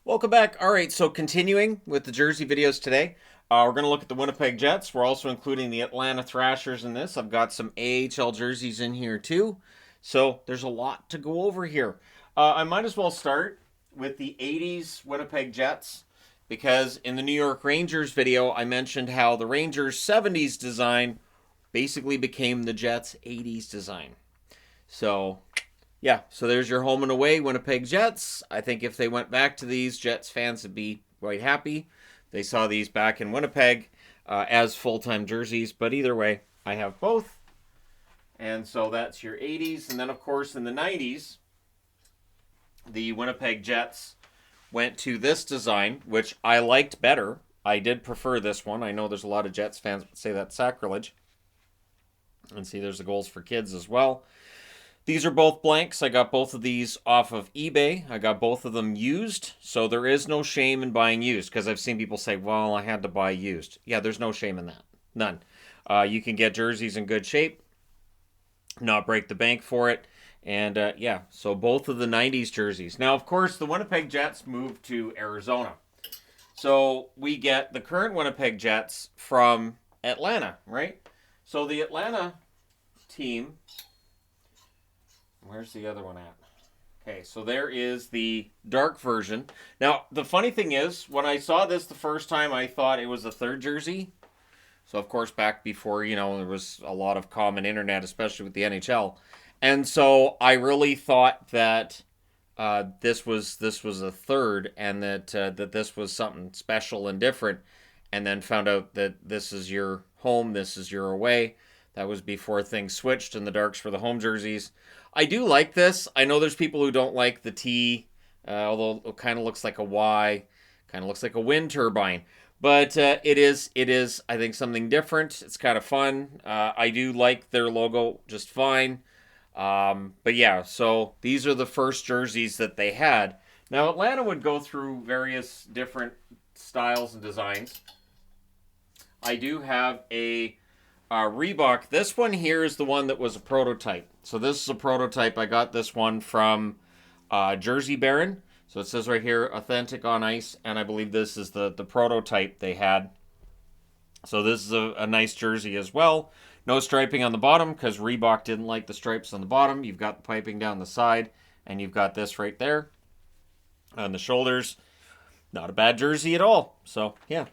Welcome back. All right, so continuing with the jersey videos today, we're going to look at the Winnipeg Jets. We're also including the Atlanta Thrashers in this. I've got some AHL jerseys in here too, so there's a lot to go over here. I might as well start with the 80s Winnipeg Jets because in the New York Rangers video, I mentioned how the Rangers 70s design basically became the Jets 80s design. So yeah, so there's your home and away Winnipeg Jets. I think if they went back to these, Jets fans would be quite happy. They saw these back in Winnipeg as full-time jerseys, but either way, I have both. And so that's your 80s. And then, of course, in the 90s, the Winnipeg Jets went to this design, which I liked better. I did prefer this one. I know there's a lot of Jets fans that say that's sacrilege. And see, there's the goals for kids as well. These are both blanks. I got both of these off of eBay. I got both of them used, so there is no shame in buying used because I've seen people say, well, I had to buy used. Yeah, there's no shame in that. None. You can get jerseys in good shape, not break the bank for it. And yeah, so both of the 90s jerseys. Now, of course, the Winnipeg Jets moved to Arizona. So we get the current Winnipeg Jets from Atlanta, right? So the Atlanta team, where's the other one at? Okay, so there is the dark version. Now, the funny thing is, when I saw this the first time, I thought it was a third jersey. So, of course, back before, there was a lot of common internet, especially with the NHL. And so I really thought that this was a third and that this was something special and different. And then found out that this is your home, this is your away. That was before things switched and the darks for the home jerseys. I do like this. I know there's people who don't like the T, although it kind of looks like a Y, kind of looks like a wind turbine. But it is, I think, something different. It's kind of fun. I do like their logo just fine. But yeah, so these are the first jerseys that they had. Now, Atlanta would go through various different styles and designs. I do have a Reebok. This one here is the one that was a prototype. So this is a prototype. I got this one from Jersey Baron. So it says right here, authentic on ice. And I believe this is the prototype they had. So this is a nice jersey as well. No striping on the bottom because Reebok didn't like the stripes on the bottom. You've got the piping down the side. And you've got this right there on the shoulders. Not a bad jersey at all. So yeah,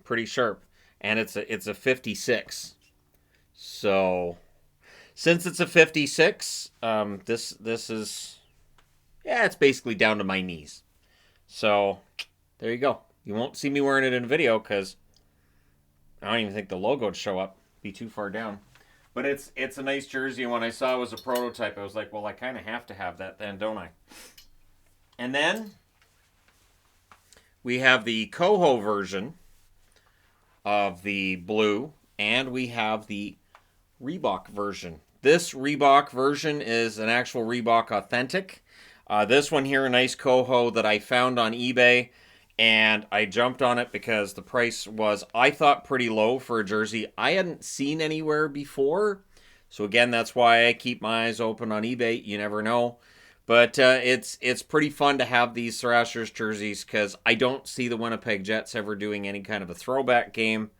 pretty sharp. And it's a 56. So since it's a 56, this is, yeah, it's basically down to my knees. So there you go. You won't see me wearing it in a video because I don't even think the logo would show up. Be too far down. But it's a nice jersey, and when I saw it was a prototype, I was like, well, I kind of have to have that then, don't I? And then we have the Coho version of the blue, and we have the Reebok version. This Reebok version is an actual Reebok authentic. This one here, a nice Coho that I found on eBay, and I jumped on it because the price was, I thought, pretty low for a jersey I hadn't seen anywhere before. So again, that's why I keep my eyes open on eBay. You never know. But it's pretty fun to have these Thrashers jerseys because I don't see the Winnipeg Jets ever doing any kind of a throwback game,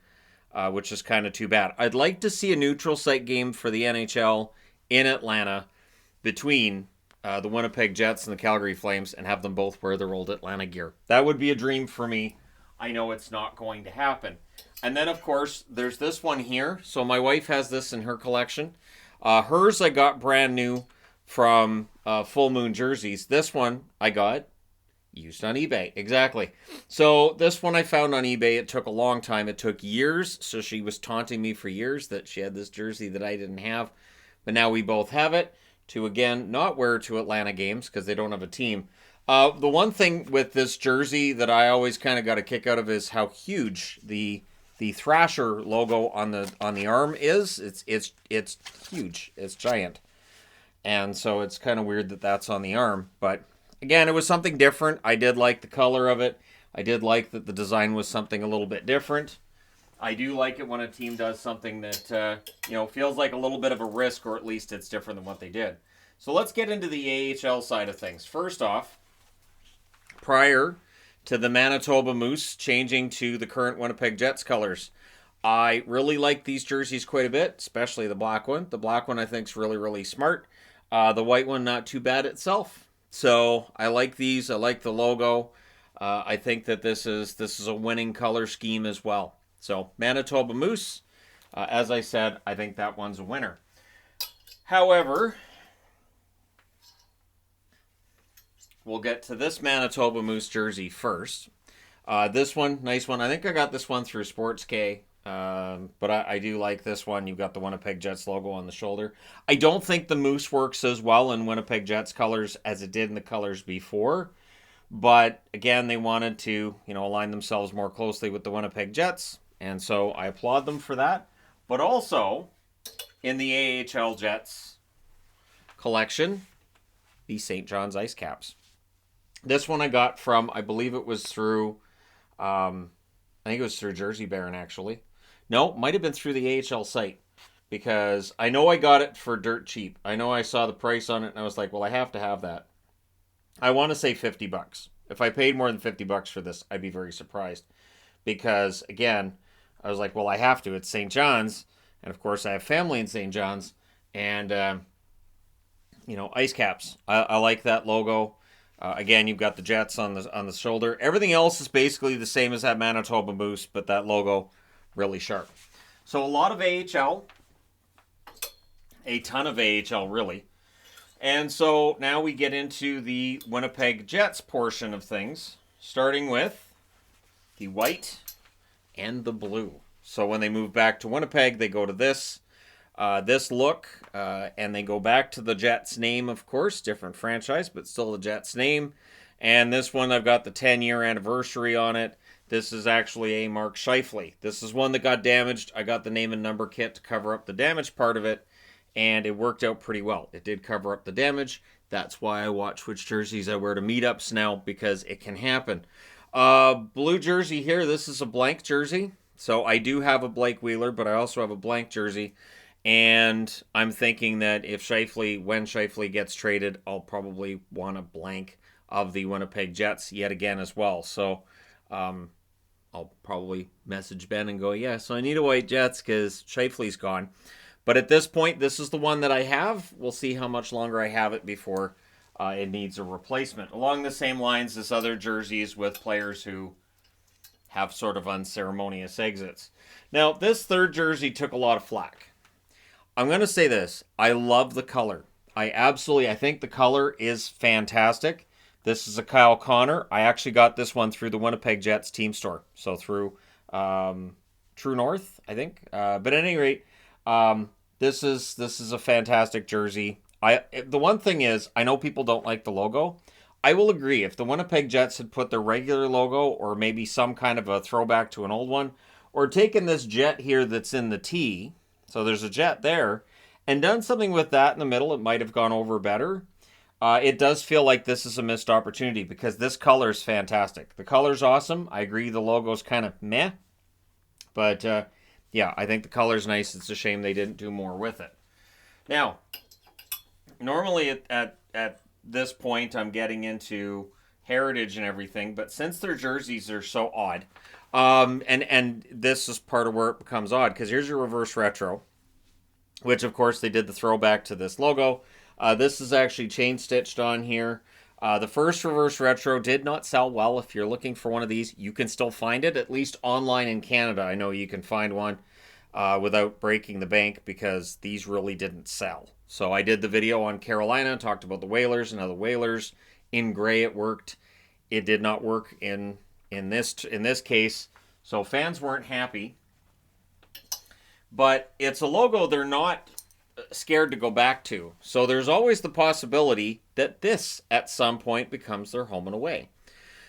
which is kind of too bad. I'd like to see a neutral site game for the NHL in Atlanta between the Winnipeg Jets and the Calgary Flames and have them both wear their old Atlanta gear. That would be a dream for me. I know it's not going to happen. And then, of course, there's this one here. So my wife has this in her collection. Hers I got brand new from Full Moon Jerseys. This one I got used on eBay. Exactly. So this one I found on eBay. It took a long time. It took years. So she was taunting me for years that she had this jersey that I didn't have. But now we both have it to, again, not wear to Atlanta games because they don't have a team. The one thing with this jersey that I always kind of got a kick out of is how huge the Thrasher logo on the arm is. It's huge. It's giant. And so it's kind of weird that that's on the arm. But again, it was something different. I did like the color of it. I did like that the design was something a little bit different. I do like it when a team does something that, feels like a little bit of a risk, or at least it's different than what they did. So let's get into the AHL side of things. First off, prior to the Manitoba Moose changing to the current Winnipeg Jets colors. I really like these jerseys quite a bit, especially the black one. The black one I think is really, really smart. The white one, not too bad itself. So I like these. I like the logo. I think that this is a winning color scheme as well. So Manitoba Moose, as I said, I think that one's a winner. However, we'll get to this Manitoba Moose jersey first. This one, nice one. I think I got this one through Sports K. But I do like this one. You've got the Winnipeg Jets logo on the shoulder. I don't think the Moose works as well in Winnipeg Jets colors as it did in the colors before. But again, they wanted to, align themselves more closely with the Winnipeg Jets. And so I applaud them for that. But also, in the AHL Jets collection, the St. John's Ice Caps. This one I got from, I believe it was through, I think it was through Jersey Baron actually. No, might have been through the AHL site, because I know I got it for dirt cheap. I know I saw the price on it and I was like, well, I have to have that. I want to say $50. If I paid more than $50 for this, I'd be very surprised, because again, I was like, well, I have to. It's St. John's, and of course I have family in St. John's, and ice caps. I like that logo. Again, you've got the Jets on the shoulder. Everything else is basically the same as that Manitoba Moose, but that logo really sharp. So a lot of AHL, a ton of AHL really. And so now we get into the Winnipeg Jets portion of things, starting with the white and the blue. So when they move back to Winnipeg, they go to this look, and they go back to the Jets name, of course, different franchise, but still the Jets name. And this one, I've got the 10-year anniversary on it. This is actually a Mark Scheifele. This is one that got damaged. I got the name and number kit to cover up the damage part of it, and it worked out pretty well. It did cover up the damage. That's why I watch which jerseys I wear to meetups now, because it can happen. Blue jersey here. This is a blank jersey. So I do have a Blake Wheeler, but I also have a blank jersey. And I'm thinking that when Scheifele gets traded, I'll probably want a blank of the Winnipeg Jets yet again as well. So I'll probably message Ben and go, yeah, so I need a white Jets because Scheifele's gone. But at this point, this is the one that I have. We'll see how much longer I have it before it needs a replacement. Along the same lines as other jerseys with players who have sort of unceremonious exits. Now, this third jersey took a lot of flack. I'm going to say this. I love the color. I think the color is fantastic. This is a Kyle Connor. I actually got this one through the Winnipeg Jets team store. So through True North, I think. But at any rate, this is a fantastic jersey. The one thing is, I know people don't like the logo. I will agree. If the Winnipeg Jets had put their regular logo, or maybe some kind of a throwback to an old one, or taken this jet here that's in the T, so there's a jet there, and done something with that in the middle, it might have gone over better. It does feel like this is a missed opportunity, because this color is fantastic. The color's awesome. I agree the logo's kind of meh. But, yeah, I think the color's nice. It's a shame they didn't do more with it. Now, normally at this point, I'm getting into heritage and everything, but since their jerseys are so odd, and this is part of where it becomes odd, because here's your reverse retro, which, of course, they did the throwback to this logo. This is actually chain stitched on here. The first reverse retro did not sell well. If you're looking for one of these, you can still find it, at least online in Canada. I know you can find one without breaking the bank, because these really didn't sell. So I did the video on Carolina, talked about the Whalers and how the Whalers in gray it worked. It did not work in this case, so fans weren't happy. But it's a logo they're not scared to go back to. So there's always the possibility that this at some point becomes their home and away.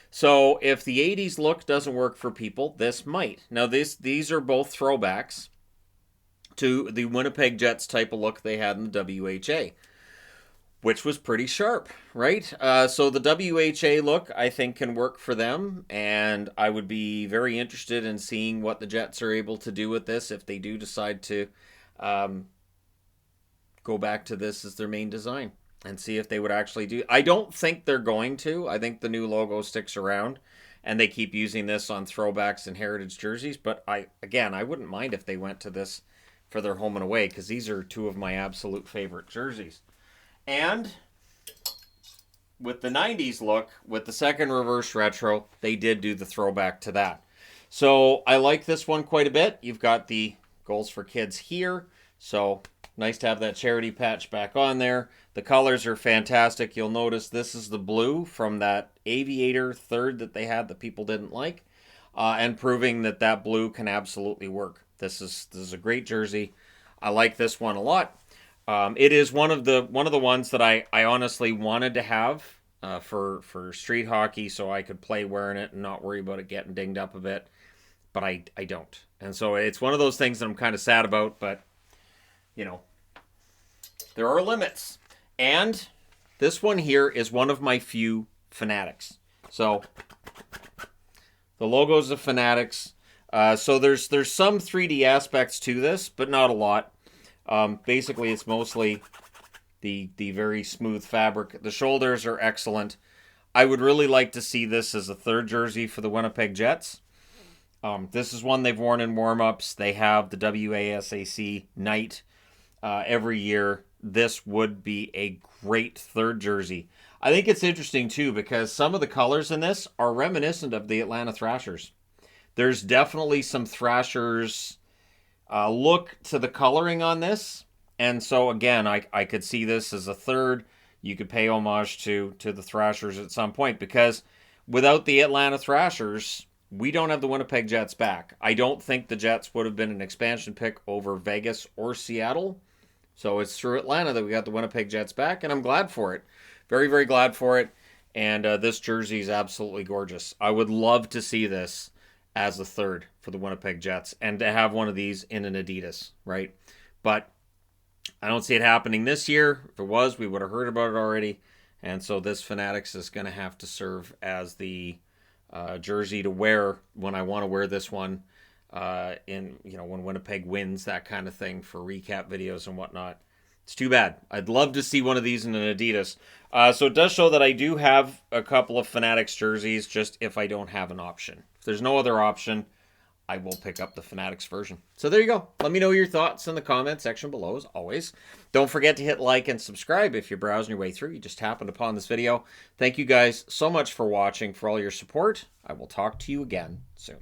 So if the 80s look doesn't work for people, this might. Now these are both throwbacks to the Winnipeg Jets type of look they had in the WHA, which was pretty sharp, right? So the WHA look, I think, can work for them, and I would be very interested in seeing what the Jets are able to do with this if they do decide to go back to this as their main design. and see if they would actually do. I don't think they're going to. I think the new logo sticks around and they keep using this on throwbacks and heritage jerseys. But I wouldn't mind if they went to this for their home and away, because these are two of my absolute favorite jerseys. And with the 90s look, with the second reverse retro, they did do the throwback to that. So I like this one quite a bit. You've got the Goals for Kids here. So nice to have that charity patch back on there. The colors are fantastic. You'll notice this is the blue from that Aviator third that they had that people didn't like, and proving that that blue can absolutely work. This is a great jersey. I like this one a lot. It is one of the ones that I honestly wanted to have for street hockey, so I could play wearing it and not worry about it getting dinged up a bit. But I don't, and so it's one of those things that I'm kind of sad about. But you know, there are limits. And this one here is one of my few Fanatics. So the logos of Fanatics. So there's some 3D aspects to this, but not a lot. Basically, it's mostly the very smooth fabric. The shoulders are excellent. I would really like to see this as a third jersey for the Winnipeg Jets. This is one they've worn in warm-ups. They have the WASAC night every year. This would be a great third jersey. I think it's interesting, too, because some of the colors in this are reminiscent of the Atlanta Thrashers. There's definitely some Thrashers look to the coloring on this. And so, again, I could see this as a third. You could pay homage to the Thrashers at some point, because without the Atlanta Thrashers, we don't have the Winnipeg Jets back. I don't think the Jets would have been an expansion pick over Vegas or Seattle. So it's through Atlanta that we got the Winnipeg Jets back, and I'm glad for it. Very, very glad for it. And this jersey is absolutely gorgeous. I would love to see this as a third for the Winnipeg Jets, and to have one of these in an Adidas, right? But I don't see it happening this year. If it was, we would have heard about it already. And so this Fanatics is going to have to serve as the jersey to wear when I want to wear this one when Winnipeg wins, that kind of thing, for recap videos and whatnot. It's too bad. I'd love to see one of these in an Adidas. So it does show that I do have a couple of Fanatics jerseys, just if I don't have an option. If there's no other option, I will pick up the Fanatics version. So there you go. Let me know your thoughts in the comment section below, as always. Don't forget to hit like and subscribe if you're browsing your way through. You just happened upon this video. Thank you guys so much for watching, for all your support. I will talk to you again soon.